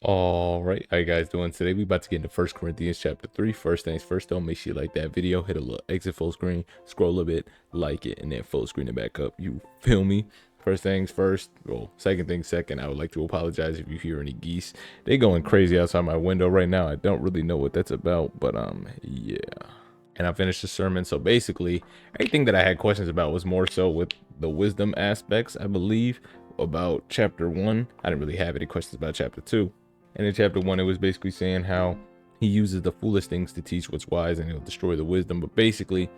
All right, how you guys doing today? We about to get into First Corinthians chapter 3. First things first, though, make sure you like that video, hit a little exit full screen, scroll a bit, like it, and then full screen it back up. You feel me? First things first, well, second things second, I would like to apologize if you hear any geese. They going crazy outside my window right now. I don't really know what that's about, but yeah. And I finished the sermon, so basically, everything that I had questions about was more so with the wisdom aspects, I believe, about chapter 1. I didn't really have any questions about chapter 2. And in chapter 1, it was basically saying how he uses the foolish things to teach what's wise and he'll destroy the wisdom. But basically,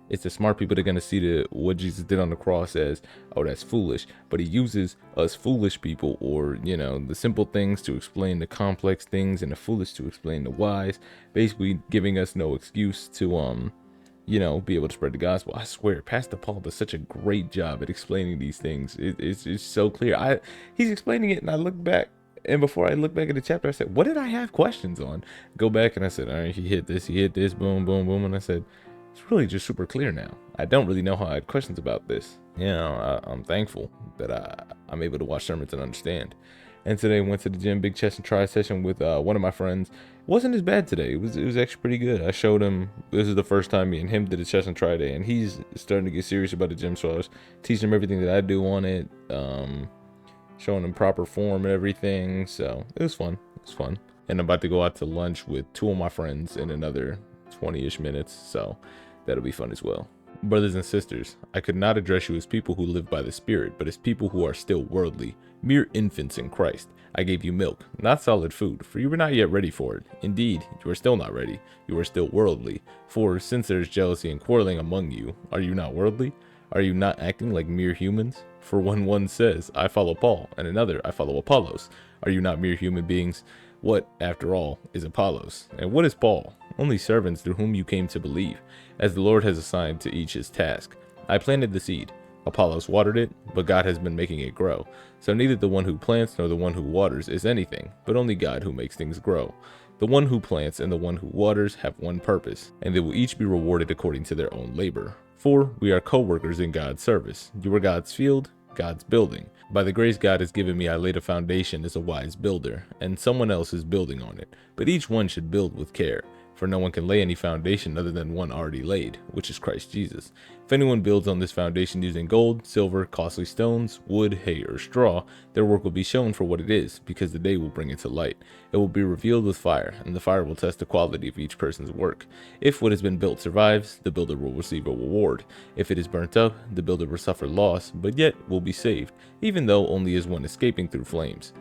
it's the smart people that are going to see what Jesus did on the cross as, oh, that's foolish. But he uses us foolish people, or, the simple things to explain the complex things and the foolish to explain the wise, basically giving us no excuse to, be able to spread the gospel. I swear, Pastor Paul does such a great job at explaining these things. It's so clear. He's explaining it, and I look back, and before I look back at the chapter, I said, what did I have questions on? Go back, and I said, all right, he hit this, boom, boom, boom, and I said, it's really just super clear now. I don't really know how I had questions about this. I'm thankful that I'm able to watch sermons and understand. And today I went to the gym, big chest and try session with one of my friends. It wasn't as bad today. It was actually pretty good. I showed him, this is the first time me and him did a chest and try day, and he's starting to get serious about the gym, so I was teaching him everything that I do on it, showing him proper form and everything. So it was fun. And I'm about to go out to lunch with two of my friends in another 20-ish minutes, so that'll be fun as well. Brothers and sisters, I could not address you as people who live by the Spirit, but as people who are still worldly, mere infants in Christ. I gave you milk, not solid food, for you were not yet ready for it. Indeed, you are still not ready. You are still worldly. For since there is jealousy and quarreling among you, are you not worldly? Are you not acting like mere humans? For when one says, I follow Paul, and another, I follow Apollos, are you not mere human beings? What, after all, is Apollos? And what is Paul? Only servants through whom you came to believe, as the Lord has assigned to each his task. I planted the seed. Apollos watered it, but God has been making it grow. So neither the one who plants nor the one who waters is anything, but only God who makes things grow. The one who plants and the one who waters have one purpose, and they will each be rewarded according to their own labor. For we are co-workers in God's service. You are God's field, God's building. By the grace God has given me, I laid a foundation as a wise builder, and someone else is building on it. But each one should build with care. For no one can lay any foundation other than one already laid, which is Christ Jesus. If anyone builds on this foundation using gold, silver, costly stones, wood, hay, or straw, their work will be shown for what it is, because the day will bring it to light. It will be revealed with fire, and the fire will test the quality of each person's work. If what has been built survives, the builder will receive a reward. If it is burnt up, the builder will suffer loss, but yet will be saved, even though only as one escaping through flames.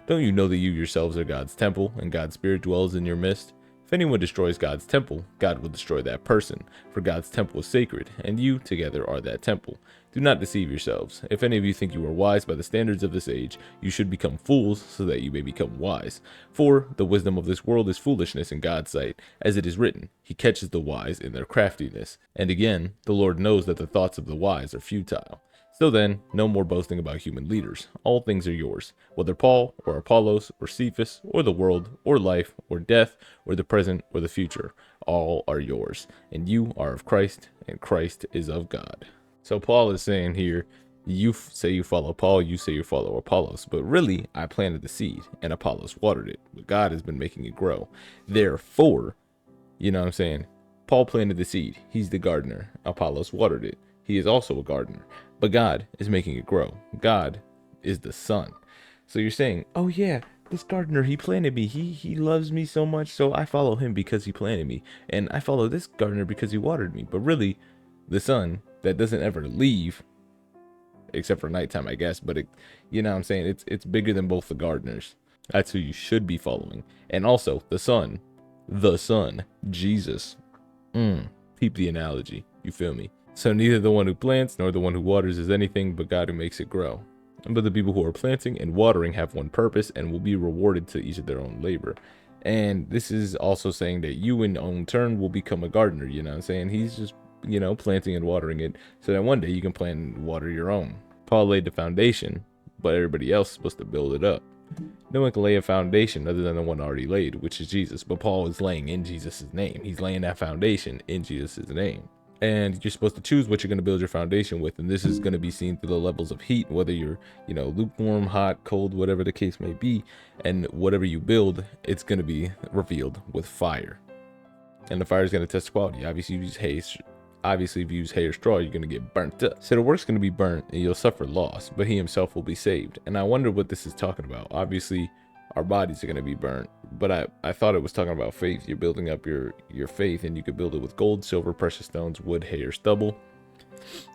Don't you know that you yourselves are God's temple, and God's Spirit dwells in your midst? If anyone destroys God's temple, God will destroy that person, for God's temple is sacred, and you together are that temple. Do not deceive yourselves. If any of you think you are wise by the standards of this age, you should become fools so that you may become wise. For the wisdom of this world is foolishness in God's sight, as it is written, He catches the wise in their craftiness. And again, the Lord knows that the thoughts of the wise are futile. So then, no more boasting about human leaders. All things are yours, whether Paul, or Apollos, or Cephas, or the world, or life, or death, or the present, or the future. All are yours, and you are of Christ, and Christ is of God. So Paul is saying here, you say you follow Paul, you say you follow Apollos, but really, I planted the seed, and Apollos watered it, but God has been making it grow. Therefore, Paul planted the seed, he's the gardener. Apollos watered it, he is also a gardener. But God is making it grow. God is the sun. So you're saying, oh yeah, this gardener, he planted me. He loves me so much, so I follow him because he planted me. And I follow this gardener because he watered me. But really, the sun that doesn't ever leave, except for nighttime, I guess. But it's bigger than both the gardeners. That's who you should be following. And also, the sun, Jesus. Peep the analogy. You feel me? So neither the one who plants nor the one who waters is anything but God who makes it grow. But the people who are planting and watering have one purpose and will be rewarded to each of their own labor. And this is also saying that you in own turn will become a gardener, He's just, planting and watering it so that one day you can plant and water your own. Paul laid the foundation, but everybody else is supposed to build it up. No one can lay a foundation other than the one already laid, which is Jesus. But Paul is laying in Jesus' name. He's laying that foundation in Jesus' name. and you're supposed to choose what you're going to build your foundation with, and this is going to be seen through the levels of heat, whether you're, you know, lukewarm, hot, cold, whatever the case may be. And whatever you build, it's going to be revealed with fire, and the fire is going to test quality. Obviously, you use hay. Obviously, if you use hay or straw, you're going to get burnt up. So the work's going to be burnt and you'll suffer loss, but he himself will be saved. And I wonder what this is talking about. Obviously, our bodies are going to be burnt, but I thought it was talking about faith. You're building up your faith, and you could build it with gold, silver, precious stones, wood, hay, or stubble.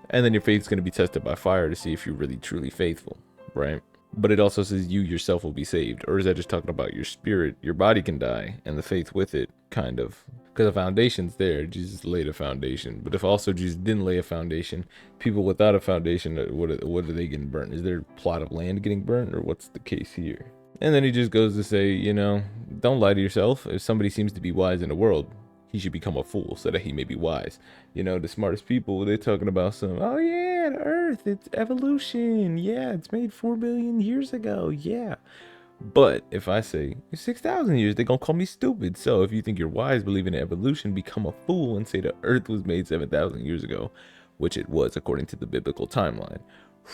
And then your faith's going to be tested by fire to see if you're really truly faithful, right? But it also says you yourself will be saved. Or is that just talking about your spirit? Your body can die and the faith with it, kind of. Because the foundation's there. Jesus laid a foundation. But if also Jesus didn't lay a foundation, people without a foundation, what are they getting burnt? Is their plot of land getting burnt, or what's the case here? And then he just goes to say, you know, don't lie to yourself. If somebody seems to be wise in the world, he should become a fool so that he may be wise. You know, the smartest people, they're talking about some, oh yeah, the earth, it's evolution. Yeah, it's made 4 billion years ago. Yeah. But if I say 6,000 years, they're going to call me stupid. So if you think you're wise, believe in evolution, become a fool and say the earth was made 7,000 years ago, which it was according to the biblical timeline.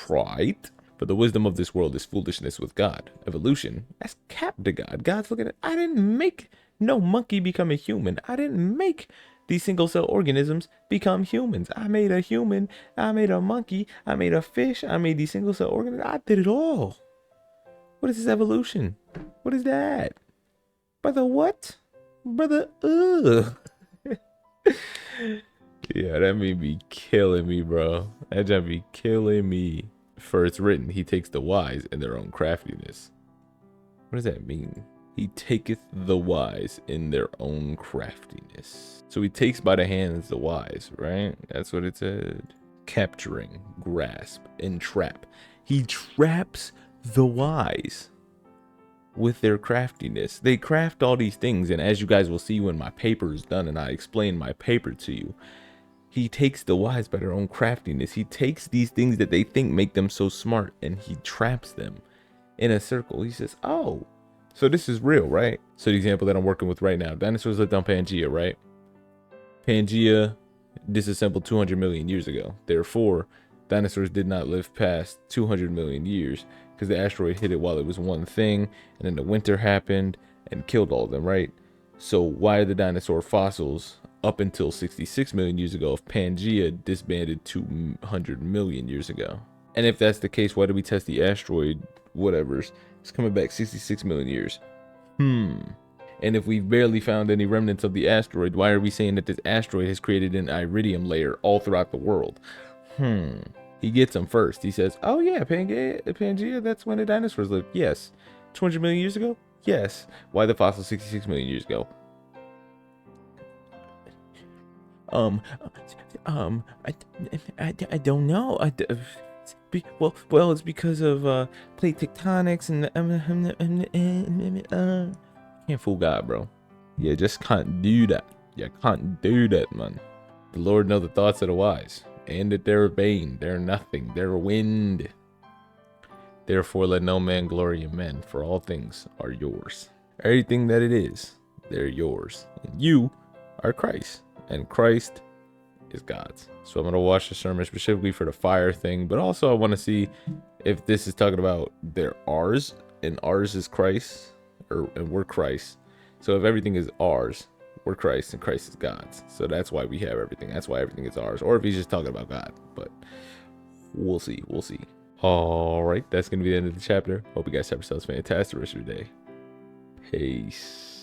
Right? But the wisdom of this world is foolishness with God. Evolution, that's cap to God. God's looking at, I didn't make no monkey become a human. I didn't make these single cell organisms become humans. I made a human, I made a monkey, I made a fish, I made these single cell organisms. I did it all. What is this evolution? What is that? Brother, what? Brother, ugh. Yeah, that may be killing me, bro. That just be killing me. For it's written, he takes the wise in their own craftiness. What does that mean? He taketh the wise in their own craftiness. So he takes by the hands the wise, right? That's what it said. Capturing, grasp, entrap. He traps the wise with their craftiness. They craft all these things, and as you guys will see when my paper is done and I explain my paper to you, he takes the wise by their own craftiness. He takes these things that they think make them so smart, and he traps them in a circle. He says, oh, so this is real, right? So the example that I'm working with right now, dinosaurs lived on Pangaea, right? Pangaea disassembled 200 million years ago. Therefore, dinosaurs did not live past 200 million years because the asteroid hit it while it was one thing, and then the winter happened and killed all of them, right? So why are the dinosaur fossils up until 66 million years ago if Pangaea disbanded 200 million years ago? And if that's the case, why did we test the asteroid, whatever's, it's coming back 66 million years? And if we've barely found any remnants of the asteroid, why are we saying that this asteroid has created an iridium layer all throughout the world? He gets them first. He says, oh yeah, Pangaea, that's when the dinosaurs lived. Yes. 200 million years ago? Yes. Why the fossils 66 million years ago? I don't know. Well, it's because of plate tectonics and can't fool God, bro. You just can't do that. You can't do that, man. The Lord knows the thoughts of the wise, and that they're vain, they're nothing, they're wind. Therefore, let no man glory in men, for all things are yours. Everything that it is, they're yours. And you are Christ, and Christ is God's. So I'm going to watch the sermon specifically for the fire thing, but also I want to see if this is talking about they're ours, and ours is Christ, and we're Christ. So if everything is ours, we're Christ, and Christ is God's. So that's why we have everything. That's why everything is ours. Or if he's just talking about God. But we'll see. We'll see. All right. That's going to be the end of the chapter. Hope you guys have yourselves a fantastic rest of your day. Peace.